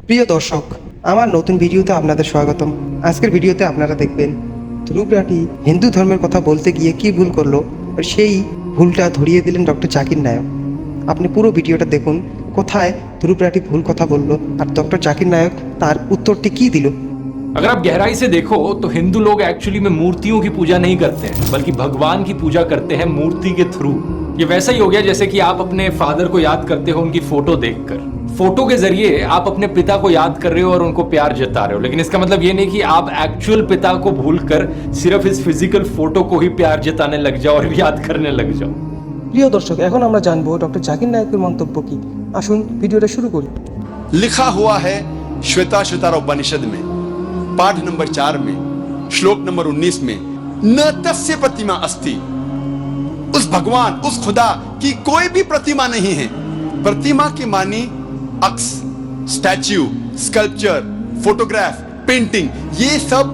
প্রিয় দর্শক, আমার নতুন ভিডিওতে আপনাদের স্বাগতম। আজকের ভিডিওতে আপনারা দেখবেন ধ্রুব রাঠি হিন্দু ধর্মের কথা বলতে গিয়ে কি ভুল করলো, আর সেই ভুলটা ধরিয়ে দিলেন ডক্টর জাকির নায়ক। আপনি পুরো ভিডিওটা দেখুন, কোথায় ধ্রুব রাঠি ভুল কথা বলল আর ডক্টর জাকির নায়ক তার উত্তরটি কি দিল। अगर आप गहराई से देखो तो हिंदू लोग एक्चुअली में मूर्तियों की पूजा नहीं करते हैं, बल्कि भगवान की पूजा करते हैं मूर्ति के थ्रू। ये वैसा ही हो गया जैसे कि आप अपने फादर को याद करते हो उनकी फोटो देखकर। फोटो के जरिए आप अपने पिता को याद कर रहे हो और उनको प्यार जता रहे हो, लेकिन इसका मतलब ये नहीं कि आप एक्चुअल पिता को भूलकर सिर्फ इस फिजिकल फोटो को ही प्यार जताने लग जाओ और याद करने लग जाओ। প্রিয় দর্শক, এখন আমরা জানবো ডক্টর জাকির নায়কের মন্তব্য কি। আসুন ভিডিওটা শুরু করি। लिखा हुआ है श्वेताश्वतर उपनिषद में पाठ नंबर 4 में श्लोक नंबर 19 में, न तस्य प्रतिमा अस्ति। उस भगवान, उस खुदा की कोई भी प्रतिमा नहीं है। प्रतिमा की मानी अक्स, स्टैच्यू, स्कल्पचर, फोटोग्राफ, पेंटिंग, ये सब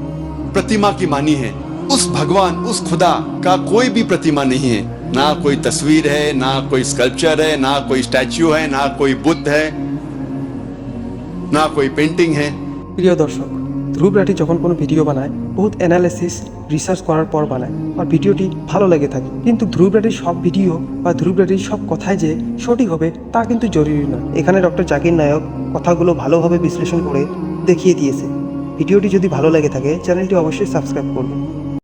प्रतिमा की मानी है। उस भगवान, उस खुदा का कोई भी प्रतिमा नहीं है। ना कोई तस्वीर है, ना कोई स्कल्पचर है, ना कोई स्टैच्यू है, ना कोई बुद्ध है, ना कोई पेंटिंग है। প্রিয় দর্শক, ধ্রুব রাঠি যখন কোনো ভিডিও বানায় বহুত অ্যানালিসিস রিসার্চ করার পর বানায় আর ভিডিওটি ভালো লেগে থাকে। কিন্তু ধ্রুব রাঠির সব ভিডিও বা ধ্রুব রাঠির সব কথাই যে সঠিক হবে তা কিন্তু জরুরি নয়। এখানে ডক্টর জাকির নায়ক কথাগুলো ভালোভাবে বিশ্লেষণ করে দেখিয়ে দিয়েছে। ভিডিওটি যদি ভালো লেগে থাকে চ্যানেলটি অবশ্যই সাবস্ক্রাইব করবেন।